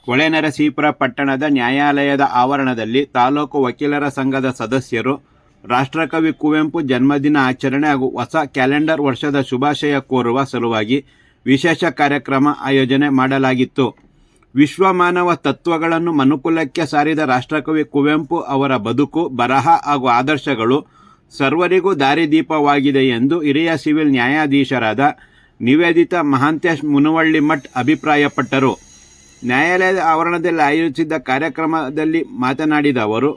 ಹೊಳೆನರಸೀಪುರ ಪಟ್ಟಣದ ನ್ಯಾಯಾಲಯದ ಆವರಣದಲ್ಲಿ ತಾಲೂಕು ವಕೀಲರ ಸಂಘದ ಸದಸ್ಯರು ರಾಷ್ಟ್ರಕವಿ ಕುವೆಂಪು ಜನ್ಮದಿನ ಆಚರಣೆ ಹಾಗೂ ಹೊಸ ಕ್ಯಾಲೆಂಡರ್ ವರ್ಷದ ಶುಭಾಶಯ ಕೋರುವ ಸಲುವಾಗಿ ವಿಶೇಷ ಕಾರ್ಯಕ್ರಮ ಆಯೋಜನೆ ಮಾಡಲಾಗಿತ್ತು. ವಿಶ್ವಮಾನವ ತತ್ವಗಳನ್ನು ಮನುಕುಲಕ್ಕೆ ಸಾರಿದ ರಾಷ್ಟ್ರಕವಿ ಕುವೆಂಪು ಅವರ ಬದುಕು, ಬರಹ ಹಾಗೂ ಆದರ್ಶಗಳು ಸರ್ವರಿಗೂ ದಾರಿದೀಪವಾಗಿದೆ ಎಂದು ಹಿರಿಯ ಸಿವಿಲ್ ನ್ಯಾಯಾಧೀಶರಾದ ನಿವೇದಿತಾ ಮಹಾಂತೇಶ್ ಮುನವಳ್ಳಿಮಠ್ ಅಭಿಪ್ರಾಯಪಟ್ಟರು. ನ್ಯಾಯಾಲಯದ ಆವರಣದಲ್ಲಿ ಆಯೋಜಿಸಿದ್ದ ಕಾರ್ಯಕ್ರಮದಲ್ಲಿ ಮಾತನಾಡಿದ ಅವರು,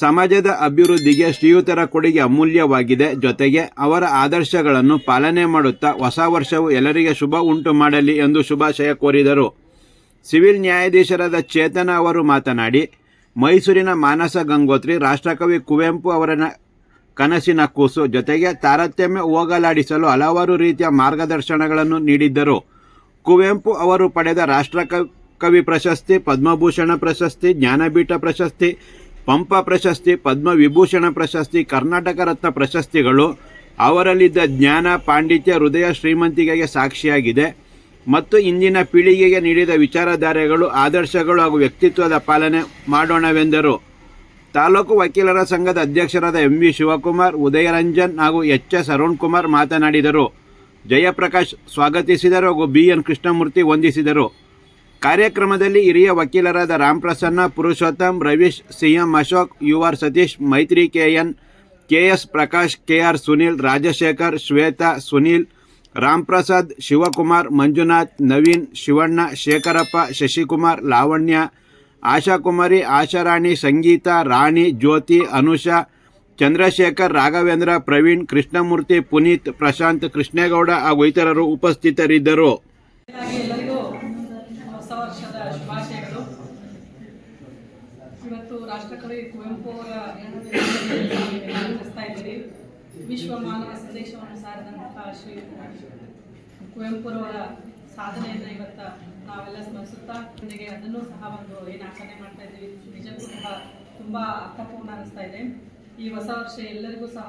ಸಮಾಜದ ಅಭಿವೃದ್ಧಿಗೆ ಶ್ರೀಯುತರ ಕೊಡುಗೆ ಅಮೂಲ್ಯವಾಗಿದೆ. ಜೊತೆಗೆ ಅವರ ಆದರ್ಶಗಳನ್ನು ಪಾಲನೆ ಮಾಡುತ್ತಾ ಹೊಸ ವರ್ಷವು ಎಲ್ಲರಿಗೆ ಶುಭ ಉಂಟು ಮಾಡಲಿ ಎಂದು ಶುಭಾಶಯ ಕೋರಿದರು. ಸಿವಿಲ್ ನ್ಯಾಯಾಧೀಶರಾದ ಚೇತನ ಅವರು ಮಾತನಾಡಿ, ಮೈಸೂರಿನ ಮಾನಸ ಗಂಗೋತ್ರಿ ರಾಷ್ಟ್ರಕವಿ ಕುವೆಂಪು ಅವರ ಕನಸಿನ ಕೂಸು. ಜೊತೆಗೆ ತಾರತಮ್ಯ ಹೋಗಲಾಡಿಸಲು ಹಲವಾರು ರೀತಿಯ ಮಾರ್ಗದರ್ಶನಗಳನ್ನು ನೀಡಿದ್ದರು. ಕುವೆಂಪು ಅವರು ಪಡೆದ ರಾಷ್ಟ್ರಕವಿ ಪ್ರಶಸ್ತಿ, ಪದ್ಮಭೂಷಣ ಪ್ರಶಸ್ತಿ, ಜ್ಞಾನಪೀಠ ಪ್ರಶಸ್ತಿ, ಪಂಪ ಪ್ರಶಸ್ತಿ, ಪದ್ಮವಿಭೂಷಣ ಪ್ರಶಸ್ತಿ, ಕರ್ನಾಟಕ ರತ್ನ ಪ್ರಶಸ್ತಿಗಳು ಅವರಲ್ಲಿದ್ದ ಜ್ಞಾನ, ಪಾಂಡಿತ್ಯ, ಹೃದಯ ಶ್ರೀಮಂತಿಕೆಗೆ ಸಾಕ್ಷಿಯಾಗಿದೆ ಮತ್ತು ಇಂದಿನ ಪೀಳಿಗೆಗೆ ನೀಡಿದ ವಿಚಾರಧಾರೆಗಳು, ಆದರ್ಶಗಳು ಹಾಗೂ ವ್ಯಕ್ತಿತ್ವದ ಪಾಲನೆ ಮಾಡೋಣವೆಂದರು. ತಾಲೂಕು ವಕೀಲರ ಸಂಘದ ಅಧ್ಯಕ್ಷರಾದ ಎಂ.ವಿ. ಶಿವಕುಮಾರ್, ಉದಯರಂಜನ್ ಹಾಗೂ ಎಚ್.ಎಸ್. ಅರುಣ್ ಕುಮಾರ್ ಮಾತನಾಡಿದರು. ಜಯಪ್ರಕಾಶ್ ಸ್ವಾಗತಿಸಿದರು ಹಾಗೂ ಬಿ.ಎನ್. ಕೃಷ್ಣಮೂರ್ತಿ ವಂದಿಸಿದರು. ಕಾರ್ಯಕ್ರಮದಲ್ಲಿ ಹಿರಿಯ ವಕೀಲರಾದ Ramaprasanna, Purushottam, Ravish, C M. Ashok, U R. Satish, Maitri K N., K S. Prakash, K R. Sunil, Rajashekar, Shweta, Sunil, Ramprasad, Shivakumar, Manjunath, Naveen, Shivanna, Shekharappa, Shashikumar, Lavanya, Ashakumari, Asharani, Sangeetha, Rani, Jyothi, Anusha, Chandrashekar, Raghavendra, Praveen, Krishnamurthy, Puneeth, Prashanth, Krishnegowda ಹಾಗೂ ಇತರರು ಉಪಸ್ಥಿತರಿದ್ದರು. ಇವತ್ತು ರಾಷ್ಟ್ರಕವಿ ಕುವೆಂಪು ಅವರ ವಿಶ್ವ ಮಾನವ ಸಂದೇಶವನ್ನು ಸಾರಿದಂತಹ ಶ್ರೀ ಕುವೆಂಪುರವರ ಸಾಧನೆಯನ್ನು ಇವತ್ತು ನಾವೆಲ್ಲ ಸ್ಮರಿಸುತ್ತಾ ಜೊತೆಗೆ ಅದನ್ನು ಸಹ ಒಂದು ಏನು ಆಚರಣೆ ಮಾಡ್ತಾ ಇದ್ದೀವಿ, ನಿಜಕ್ಕೂ ಸಹ ತುಂಬ ಅರ್ಥಪೂರ್ಣ ಅನಿಸ್ತಾ ಇದೆ. ಈ ಹೊಸ ವರ್ಷ ಎಲ್ಲರಿಗೂ ಸಹ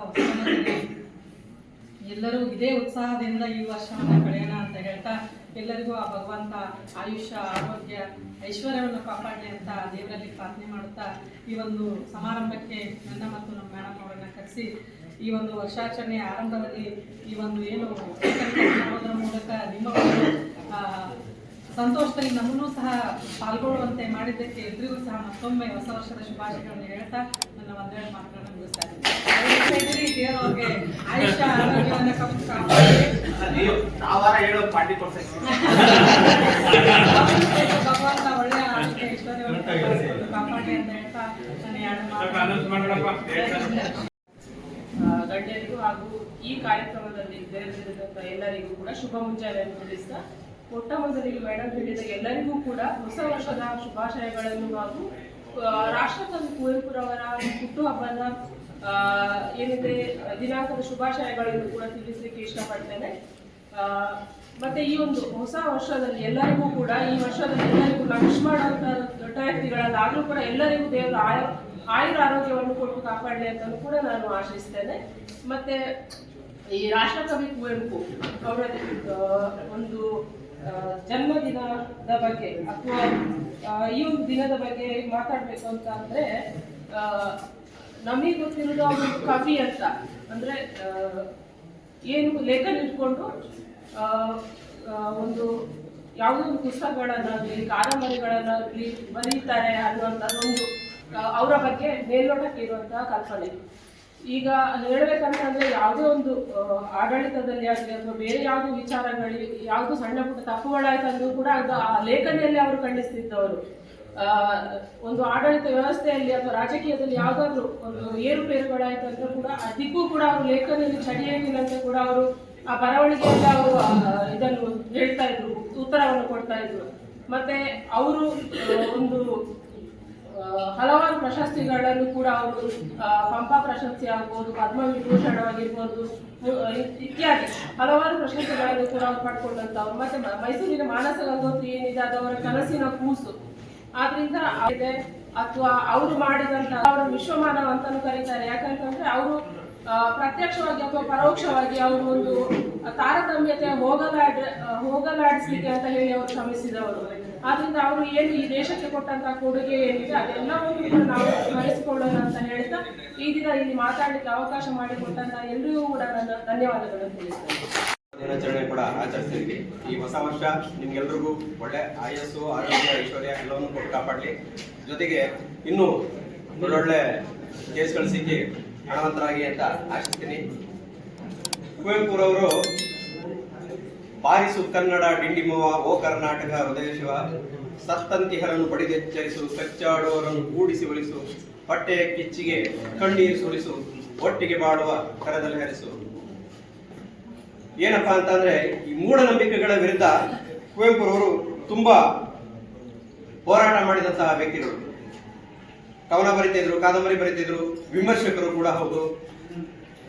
ಎಲ್ಲರೂ ಇದೇ ಉತ್ಸಾಹದಿಂದ ಈ ವರ್ಷವನ್ನು ಕಳೆಯೋಣ ಅಂತ ಹೇಳ್ತಾ ಎಲ್ಲರಿಗೂ ಆ ಭಗವಂತ ಆಯುಷ್ಯ, ಆರೋಗ್ಯ, ಐಶ್ವರ್ಯವನ್ನು ಕಾಪಾಡಲಿ ಅಂತ ದೇವರಲ್ಲಿ ಪ್ರಾರ್ಥನೆ ಮಾಡುತ್ತಾ ಈ ಒಂದು ಸಮಾರಂಭಕ್ಕೆ ನನ್ನ ಮತ್ತು ನಮ್ಮ ಮೇಡಮ್ ಅವರನ್ನು ಕರೆಸಿ ಈ ಒಂದು ವರ್ಷಾಚರಣೆಯ ಆರಂಭದಲ್ಲಿ ಈ ಒಂದು ಏನು ಮಾಡೋದರ ಮೂಲಕ ನಿಮ್ಮ ಸಂತೋಷದಲ್ಲಿ ನಮ್ಮನ್ನು ಸಹ ಪಾಲ್ಗೊಳ್ಳುವಂತೆ ಮಾಡಿದ್ದಕ್ಕೆ ಎಲ್ರಿಗೂ ಸಹ ಮತ್ತೊಮ್ಮೆ ಹೊಸ ವರ್ಷದ ಶುಭಾಶಯಗಳನ್ನು ಹೇಳ್ತಾ ನನ್ನ ಒಂದೆರಡು ಮಾತುಗಳನ್ನು ಮುಗಿಸ್ತಾ ಇದ್ದೀನಿ. ದೇವರವ್ರಿಗೆ ಆಯುಷ್ಯ, ಆರೋಗ್ಯವನ್ನು ಭಗವಂತ ಒಳ್ಳೆಯ ಆರೋಗ್ಯ, ಐಶ್ವರ್ಯವನ್ನು ಕಾಪಾಡಿ ಅಂತ ಹೇಳ್ತಾ ನನ್ನ ಗಣ್ಯರಿಗೂ ಹಾಗೂ ಈ ಕಾರ್ಯಕ್ರಮದಲ್ಲಿ ತೆರೆದಿರುವಂತಹ ಎಲ್ಲರಿಗೂ ಕೂಡ ಶುಭ ಮುಂಜಾನೆಯನ್ನು ತಿಳಿಸ್ತಾ, ಮೊಟ್ಟ ಮೊದಲಿಗೆ ಮೇಡಮ್ ಹೇಳಿದ ಎಲ್ಲರಿಗೂ ಕೂಡ ಹೊಸ ವರ್ಷದ ಶುಭಾಶಯಗಳನ್ನು ಹಾಗೂ ರಾಷ್ಟ್ರಕವಿ ಕುವೆಂಪುರವರ ಹುಟ್ಟುಹಬ್ಬದ ಏನಿದೆ ದಿನಾಂಕದ ಶುಭಾಶಯಗಳನ್ನು ಕೂಡ ತಿಳಿಸಲಿಕ್ಕೆ ಇಷ್ಟಪಡ್ತೇನೆ. ಮತ್ತೆ ಈ ಒಂದು ಹೊಸ ವರ್ಷದಲ್ಲಿ ಎಲ್ಲರಿಗೂ ಕೂಡ ಈ ವರ್ಷದಲ್ಲಿ ಎಲ್ಲರಿಗೂ ನಾವು ವಿಶ್ ಮಾಡುವಂತ ದೊಡ್ಡ ವ್ಯಕ್ತಿಗಳಲ್ಲಾದರೂ ಕೂಡ ಎಲ್ಲರಿಗೂ ದೇವರು ಆಯುರ ಆರೋಗ್ಯವನ್ನು ಕೊಟ್ಟು ಕಾಪಾಡಲಿ ಅಂತಲೂ ಕೂಡ ನಾನು ಆಶಿಸ್ತೇನೆ. ಮತ್ತೆ ಈ ರಾಷ್ಟ್ರಕವಿ ಕುವೆಂಪು ಅವರ ಒಂದು ಜನ್ಮದಿನದ ಬಗ್ಗೆ ಅಥವಾ ಈ ಒಂದು ದಿನದ ಬಗ್ಗೆ ಮಾತಾಡಬೇಕು ಅಂತ ಅಂದ್ರೆ ನಮಗೆ ಗೊತ್ತಿರೋದು ಅವರು ಕವಿ ಅಂತ ಅಂದ್ರೆ ಏನು ಲೇಖನ ಇಟ್ಕೊಂಡು ಒಂದು ಯಾವುದೋ ಒಂದು ಪುಸ್ತಕಗಳನ್ನಾಗಲಿ ಕಾದಂಬರಿಗಳನ್ನಾಗಲಿ ಬರೀತಾರೆ ಅನ್ನುವಂಥದ್ದೊಂದು ಅವರ ಬಗ್ಗೆ ಮೇಲ್ನೋಟಕ್ಕೆ ಇರುವಂತಹ ಕಲ್ಪನೆ. ಈಗ ಹೇಳಬೇಕಂತಂದ್ರೆ ಯಾವುದೇ ಒಂದು ಆಡಳಿತದಲ್ಲಿ ಆಗಲಿ ಅಥವಾ ಬೇರೆ ಯಾವುದೋ ವಿಚಾರಗಳಿಗೆ ಯಾವುದು ಸಣ್ಣ ಪುಟ್ಟ ತಪ್ಪುಗಳಾಯ್ತಂದ್ರೂ ಕೂಡ ಅದು ಆ ಲೇಖನಿಯಲ್ಲಿ ಅವರು ಖಂಡಿಸ್ತಿದ್ದವರು. ಒಂದು ಆಡಳಿತ ವ್ಯವಸ್ಥೆಯಲ್ಲಿ ಅಥವಾ ರಾಜಕೀಯದಲ್ಲಿ ಯಾವುದಾದ್ರೂ ಒಂದು ಏರುಪೇರುಗಳಾಯ್ತಂದ್ರೂ ಕೂಡ ಅದಕ್ಕೂ ಕೂಡ ಅವರು ಲೇಖನಿಯಲ್ಲಿ ಚಡಿಯಾಗಿಲ್ಲಂತೆ ಕೂಡ ಅವರು ಆ ಬರವಣಿಗೆಯಲ್ಲಿ ಅವರು ಇದನ್ನು ಹೇಳ್ತಾ ಇದ್ರು, ಉತ್ತರವನ್ನು ಕೊಡ್ತಾ ಇದ್ರು. ಮತ್ತೆ ಅವರು ಒಂದು ಹಲವಾರು ಪ್ರಶಸ್ತಿಗಳನ್ನು ಕೂಡ ಅವರು ಪಂಪ ಪ್ರಶಸ್ತಿ ಆಗ್ಬೋದು, ಪದ್ಮವಿಭೂಷಣ ಆಗಿರ್ಬೋದು, ಇತ್ಯಾದಿ ಹಲವಾರು ಪ್ರಶಸ್ತಿಗಳನ್ನು ಕೂಡ ಅವರು ಪಡ್ಕೊಂಡಂತವ್ರು. ಮತ್ತೆ ಮೈಸೂರಿನ ಮಾನಸ ಗಂಗೋತ್ರಿ ಏನಿದೆ ಅದು ಅವರ ಕನಸಿನ ಕೂಸು. ಆದ್ರಿಂದ ಇದೆ ಅಥವಾ ಅವರು ಮಾಡಿದಂತ ಅವರ ವಿಶ್ವಮಾನವ ಅಂತಾನು ಕರೀತಾರೆ. ಯಾಕಂತಂದ್ರೆ ಅವರು ಪ್ರತ್ಯಕ್ಷವಾಗಿ ಅಥವಾ ಪರೋಕ್ಷವಾಗಿ ಅವರು ಒಂದು ತಾರತಮ್ಯತೆ ಹೋಗಲಾಡಿಸ್ಲಿಕ್ಕೆ ಅಂತ ಹೇಳಿ ಅವರು ಶ್ರಮಿಸಿದವರು. ಆದ್ರಿಂದ ಅವರು ಏನು ಈ ದೇಶಕ್ಕೆ ಕೊಟ್ಟಂತ ಕೊಡುಗೆ ಏನಿದೆ ಅದೆಲ್ಲವನ್ನು ಕೂಡ ನಾವು ಸ್ಮರಿಸಿಕೊಳ್ಳೋಣ ಅಂತ ಹೇಳ್ತಾ ಈ ದಿನ ಇಲ್ಲಿ ಮಾತಾಡಲಿಕ್ಕೆ ಅವಕಾಶ ಮಾಡಿಕೊಟ್ಟಂತ ಎಲ್ಲರಿಗೂ ಕೂಡ ನನ್ನ ಧನ್ಯವಾದಗಳನ್ನು ತಿಳಿಸ್ತೇನೆ. ದಿನಾಚರಣೆ ಕೂಡ ಆಚರಿಸ್ತಿದ್ವಿ. ಈ ಹೊಸ ವರ್ಷ ನಿಮ್ಗೆಲ್ರಿಗೂ ಒಳ್ಳೆ ಆಯಸ್ಸು, ಆರೋಗ್ಯ, ಐಶ್ವರ್ಯ ಎಲ್ಲವನ್ನು ಕೊಟ್ಟು ಕಾಪಾಡಲಿ. ಜೊತೆಗೆ ಇನ್ನೂ ಒಳ್ಳೊಳ್ಳೆ ಕೇಸ್ಗಳು ಸಿಕ್ಕಿ ಹಣವಂತರಾಗಿ ಅಂತ ಆಶಿಸ್ತೀನಿ. ಕುವೆಂಪುರವರು ಬಾರಿಸು ಕನ್ನಡ ಡಿಂಡಿಮವ ಓ ಕರ್ನಾಟಕ ಹೃದಯ ಶಿವ, ಸತ್ತಂತಿಹರನ್ನು ಬಡಿದೆಚ್ಚರಿಸು, ಕಚ್ಚಾಡುವವರನ್ನು ಕೂಡಿಸಿ ಒಲಿಸು, ಹೊಟ್ಟೆಯ ಕಿಚ್ಚಿಗೆ ಕಣ್ಣೀರು ಸುರಿಸು, ಒಟ್ಟಿಗೆ ಬಾಡುವ ಕರದಲ್ಲಿ ಹರಿಸು. ಏನಪ್ಪಾ ಅಂತಂದ್ರೆ ಈ ಮೂಢನಂಬಿಕೆಗಳ ವಿರುದ್ಧ ಕುವೆಂಪುರವರು ತುಂಬಾ ಹೋರಾಟ ಮಾಡಿದಂತಹ ವ್ಯಕ್ತಿಗಳು. ಕವನ ಬರೀತಿದ್ರು, ಕಾದಂಬರಿ ಬರೀತಿದ್ರು, ವಿಮರ್ಶಕರು ಕೂಡ ಹೌದು.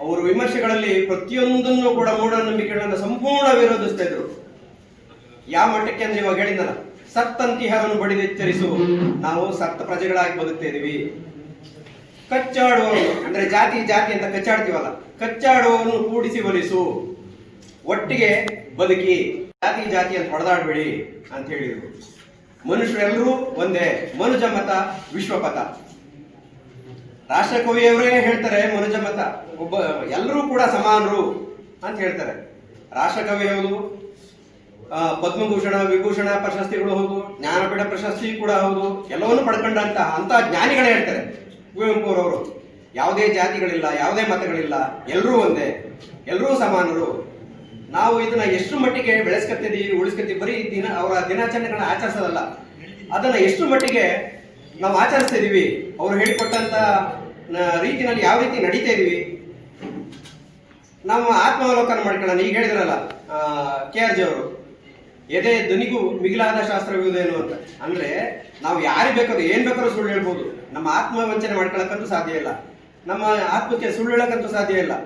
ಅವರು ವಿಮರ್ಶೆಗಳಲ್ಲಿ ಪ್ರತಿಯೊಂದನ್ನು ಕೂಡ ಮೂಢನಂಬಿಕೆಗಳನ್ನ ಸಂಪೂರ್ಣ ವಿರೋಧಿಸ್ತಾ ಇದ್ರು. ಯಾವ ಮಟ್ಟಕ್ಕೆ ಅಂದ್ರೆ ಇವಾಗ ಹೇಳಿದ್ನಲ್ಲ, ಸತ್ತಂತಿಹರನ್ನು ಬಡಿದೆಚ್ಚರಿಸು, ನಾವು ಸತ್ತ ಪ್ರಜೆಗಳಾಗಿ ಬದುಕ್ತಾ ಇದೀವಿ. ಕಚ್ಚಾಡುವವರು ಅಂದ್ರೆ ಜಾತಿ ಜಾತಿ ಅಂತ ಕಚ್ಚಾಡ್ತೀವಲ್ಲ, ಕಚ್ಚಾಡುವವರನ್ನು ಕೂಡಿಸಿ ಒಲಿಸು, ಒಟ್ಟಿಗೆ ಬದುಕಿ, ಜಾತಿ ಜಾತಿ ಅಂತ ಹೊಡೆದಾಡ್ಬೇಡಿ ಅಂತ ಹೇಳಿದ್ರು. ಮನುಷ್ಯರೆಲ್ಲರೂ ಒಂದೇ, ಮನುಜ ಮತ ವಿಶ್ವಪಥ. ರಾಷ್ಟ್ರಕವಿಯವರೇ ಹೇಳ್ತಾರೆ ಮನುಜ ಮತ, ಎಲ್ಲರೂ ಕೂಡ ಸಮಾನರು ಅಂತ ಹೇಳ್ತಾರೆ. ರಾಷ್ಟ್ರಕವಿ ಹೌದು, ಪದ್ಮಭೂಷಣ ವಿಭೂಷಣ ಪ್ರಶಸ್ತಿಗಳು ಹೌದು, ಜ್ಞಾನಪೀಠ ಪ್ರಶಸ್ತಿ ಕೂಡ ಹೌದು, ಎಲ್ಲವನ್ನು ಪಡ್ಕೊಂಡಂತ ಅಂತ ಜ್ಞಾನಿಗಳೇ ಹೇಳ್ತಾರೆ ಕುವೆಂಪು ಅವರವರು. ಯಾವುದೇ ಜಾತಿಗಳಿಲ್ಲ, ಯಾವುದೇ ಮತಗಳಿಲ್ಲ, ಎಲ್ಲರೂ ಒಂದೇ, ಎಲ್ಲರೂ ಸಮಾನರು. ನಾವು ಇದನ್ನ ಎಷ್ಟು ಮಟ್ಟಿಗೆ ಬೆಳೆಸ್ಕೊತಿದೀವಿ, ಉಳಿಸ್ಕೊತೀವಿ. ಬರೀ ಅವರ ದಿನಾಚರಣೆಗಳನ್ನ ಆಚರಿಸೋದಲ್ಲ, ಅದನ್ನ ಎಷ್ಟು ಮಟ್ಟಿಗೆ ನಾವು ಆಚರಿಸ್ತಾ ಇದೀವಿ, ಅವ್ರು ಹೇಳಿಕೊಟ್ಟಂತ ರೀತಿನಲ್ಲಿ ಯಾವ ರೀತಿ ನಡೀತಾ ಇದೀವಿ, ನಾವು ಆತ್ಮಾವಲೋಕನ ಮಾಡ್ಕೊಳ್ಳೋಣ. ಈಗ ಹೇಳಿದ್ರಲ್ಲ KRJ ಅವರು, ಎದೆ ಧ್ವನಿಗೂ ಮಿಗಿಲಾದ ಶಾಸ್ತ್ರವಿರುವುದೇನು ಅಂತ. ಅಂದ್ರೆ ನಾವು ಯಾರಿಗೆ ಬೇಕಾದ್ರೂ ಏನ್ ಬೇಕಾದ್ರೂ ಸುಳ್ಳು ಹೇಳ್ಬೋದು, ನಮ್ಮ ಆತ್ಮ ವಂಚನೆ ಮಾಡ್ಕೊಳಕ್ಕಂತೂ ಸಾಧ್ಯ ಇಲ್ಲ, ನಮ್ಮ ಆತ್ಮಕ್ಕೆ ಸುಳ್ಳು ಹೇಳಕ್ಕಂತೂ ಸಾಧ್ಯ ಇಲ್ಲ.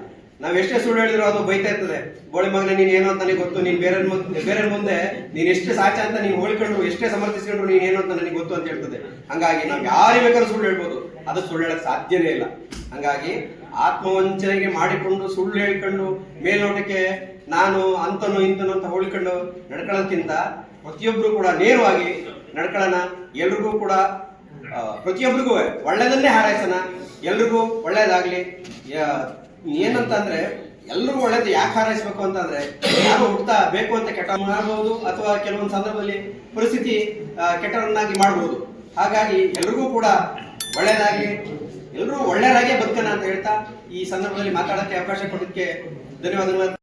ನಾವ್ ಎಷ್ಟೇ ಸುಳ್ಳು ಹೇಳಿದ್ರು ಅದು ಬೈತಾ ಇರ್ತದೆ. ಬೋಳಿ ಮಗನ ನೀನ್ ಏನು ಅಂತ ನನಗೆ ಗೊತ್ತು, ನೀನ್ ಬೇರೆ ಮುಂದೆ ನೀನ್ ಎಷ್ಟೇ ಸಾಚ ಅಂತ ನೀನ್ ಹೋಳ್ಕೊಂಡ್ರು, ಎಷ್ಟೇ ಸಮರ್ಥಿಸ್ಕೊಂಡ್ರು ನೀನ್ ಏನು ಅಂತ ನನಗೆ ಗೊತ್ತು ಅಂತ ಹೇಳ್ತದೆ. ಹಂಗಾಗಿ ನಾವ್ ಯಾರಿಗೆ ಬೇಕಾದ್ರೂ ಸುಳ್ಳು ಹೇಳ್ಬೋದು, ಅದು ಸುಳ್ಳು ಹೇಳಕ್ ಸಾಧ್ಯನೇ ಇಲ್ಲ. ಹಂಗಾಗಿ ಆತ್ಮವಂಚನೆಗೆ ಮಾಡಿಕೊಂಡು ಸುಳ್ಳು ಹೇಳ್ಕೊಂಡು ಮೇಲ್ನೋಟಕ್ಕೆ ನಾನು ಅಂತನು ಇಂತನು ಅಂತ ಹೋಳ್ಕೊಂಡು ನಡ್ಕೊಳ್ಳೋದ್ಕಿಂತ ಪ್ರತಿಯೊಬ್ರು ಕೂಡ ನೇರವಾಗಿ ನಡ್ಕೊಳ್ಳೋಣ. ಎಲ್ರಿಗೂ ಕೂಡ ಪ್ರತಿಯೊಬ್ಬರಿಗೂ ಒಳ್ಳೆಯದನ್ನೇ ಹಾರೈಸೋಣ, ಎಲ್ರಿಗೂ ಒಳ್ಳೇದಾಗ್ಲಿ. ಏನಂತಂದ್ರೆ ಎಲ್ರಿಗೂ ಒಳ್ಳೇದು ಯಾಕೆ ಹಾರೈಸ್ಬೇಕು ಅಂತಂದ್ರೆ, ಯಾರು ಹುಡ್ತಾ ಬೇಕು ಅಂತ ಕೆಟ್ಟ ಮಾಡಬಹುದು, ಅಥವಾ ಕೆಲವೊಂದು ಸಂದರ್ಭದಲ್ಲಿ ಪರಿಸ್ಥಿತಿ ಕೆಟ್ಟವನ್ನಾಗಿ ಮಾಡಬಹುದು. ಹಾಗಾಗಿ ಎಲ್ರಿಗೂ ಕೂಡ ಒಳ್ಳೇದಾಗ್ಲಿ, ಎಲ್ಲರೂ ಒಳ್ಳೆಯದಾಗೆ ಬದುಕೋಣ ಅಂತ ಹೇಳ್ತಾ ಈ ಸಂದರ್ಭದಲ್ಲಿ ಮಾತಾಡೋಕ್ಕೆ ಅವಕಾಶ ಕೊಡೋದಕ್ಕೆ ಧನ್ಯವಾದಗಳು.